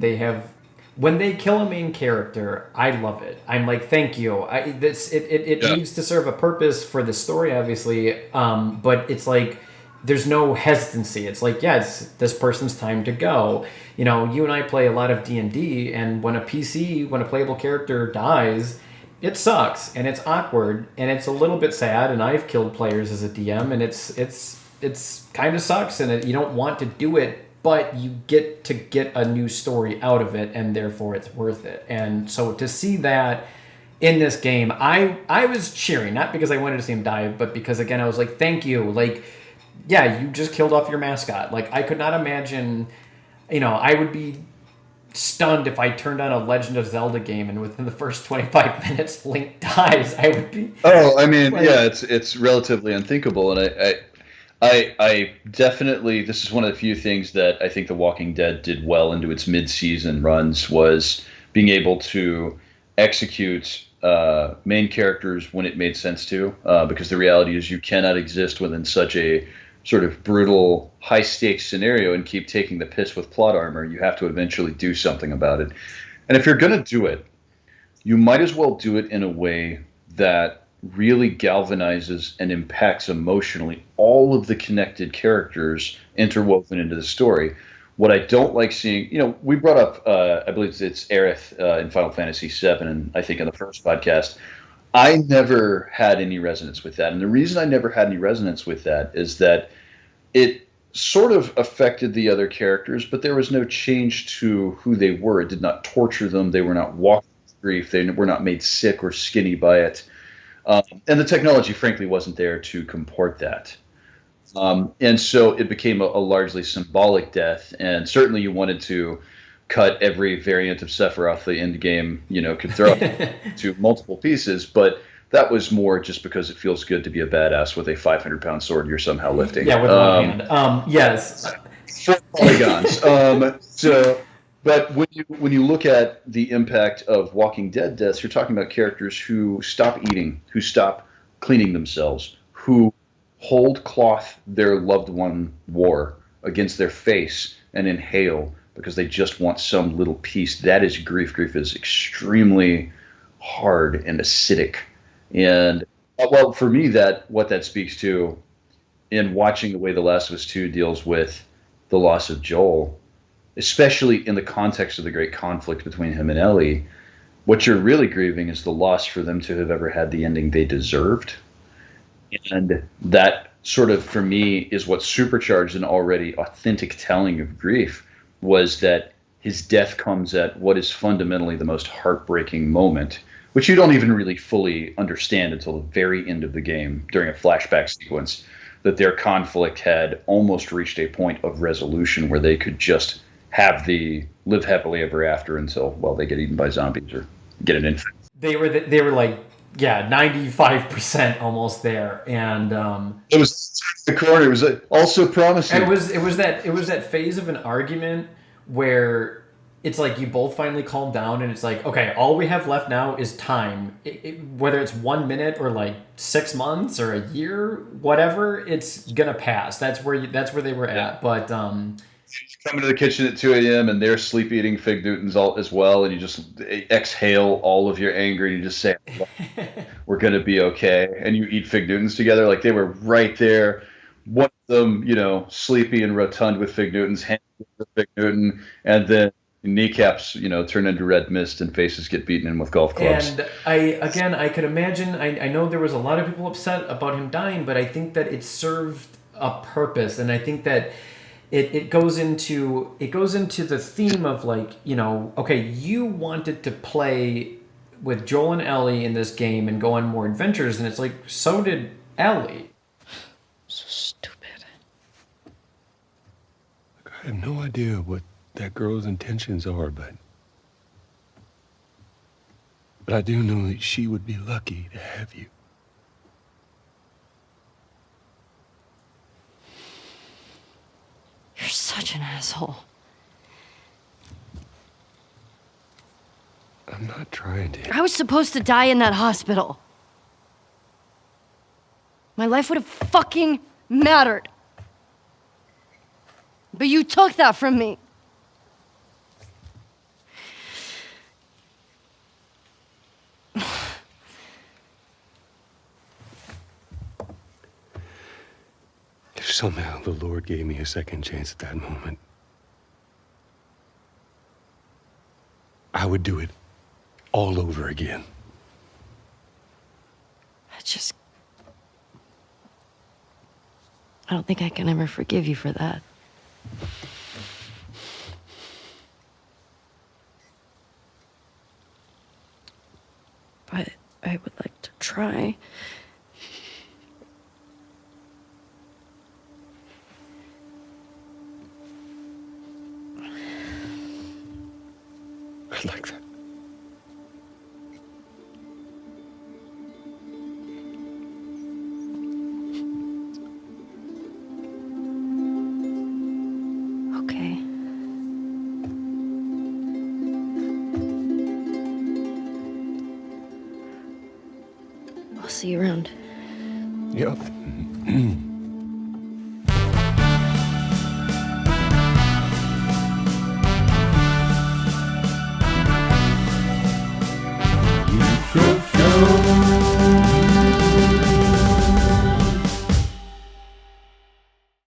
they kill a main character, I love it. I'm like, thank you. It needs to serve a purpose for the story, obviously, but it's like there's no hesitancy. It's like, it's this person's time to go. You and I play a lot of D&D, and when a playable character dies, it sucks and it's awkward and it's a little bit sad. And I've killed players as a DM, and it's kind of sucks, and you don't want to do it, but you get to get a new story out of it, and therefore it's worth it. And so to see that in this game, I was cheering, not because I wanted to see him die, but because, again, I was like, thank you. Like, yeah, you just killed off your mascot. Like, I could not imagine, I would be stunned if I turned on a Legend of Zelda game and within the first 25 minutes Link dies. I would be... Oh, I mean, it's relatively unthinkable, and I definitely, this is one of the few things that I think The Walking Dead did well into its mid-season runs, was being able to execute main characters when it made sense to, because the reality is you cannot exist within such a sort of brutal, high-stakes scenario and keep taking the piss with plot armor. You have to eventually do something about it. And if you're going to do it, you might as well do it in a way that really galvanizes and impacts emotionally all of the connected characters interwoven into the story. What I don't like seeing, we brought up, I believe it's Aerith in Final Fantasy VII, and I think in the first podcast, I never had any resonance with that. And the reason I never had any resonance with that is that it sort of affected the other characters, but there was no change to who they were. It did not torture them. They were not walking with grief. They were not made sick or skinny by it. And the technology, frankly, wasn't there to comport that. And so it became a largely symbolic death. And certainly you wanted to cut every variant of Sephiroth the end game, could throw to multiple pieces. But that was more just because it feels good to be a badass with a 500-pound sword you're somehow lifting. Yeah, with one hand. Yes. 4 polygons. But when you look at the impact of Walking Dead deaths, you're talking about characters who stop eating, who stop cleaning themselves, who hold cloth their loved one wore against their face and inhale because they just want some little piece. That is grief. Grief is extremely hard and acidic. And, well, for me, what that speaks to in watching the way The Last of Us 2 deals with the loss of Joel, especially in the context of the great conflict between him and Ellie, what you're really grieving is the loss for them to have ever had the ending they deserved. And that sort of, for me, is what supercharged an already authentic telling of grief, was that his death comes at what is fundamentally the most heartbreaking moment, which you don't even really fully understand until the very end of the game during a flashback sequence. that their conflict had almost reached a point of resolution where they could just have the live happily ever after until, well, they get eaten by zombies or get an infect. They were like, yeah, 95% almost there, and it was the corner. It was also promising. It was that phase of an argument where it's like you both finally calm down, and it's like, okay, all we have left now is time. Whether it's 1 minute or like 6 months or a year, whatever, it's gonna pass. That's where they were at. But you come into the kitchen at 2 a.m. and they're sleep eating fig Newtons as well, and you just exhale all of your anger and you just say, we're gonna be okay, and you eat fig Newtons together. Like they were right there. One of them, sleepy and rotund with fig Newtons, hand with fig Newton, and then kneecaps, turn into red mist and faces get beaten in with golf clubs. And I could imagine, I know there was a lot of people upset about him dying, but I think that it served a purpose, and I think that it goes into the theme of like, okay, you wanted to play with Joel and Ellie in this game and go on more adventures, and it's like, so did Ellie. So stupid. I have no idea what that girl's intentions are, but I do know that she would be lucky to have you. You're such an asshole. I'm not trying to. I was supposed to die in that hospital. My life would have fucking mattered. But you took that from me. If somehow the Lord gave me a second chance at that moment, I would do it all over again. I don't think I can ever forgive you for that. But I would like to try. I like that. Okay. I'll see you around. Yep. You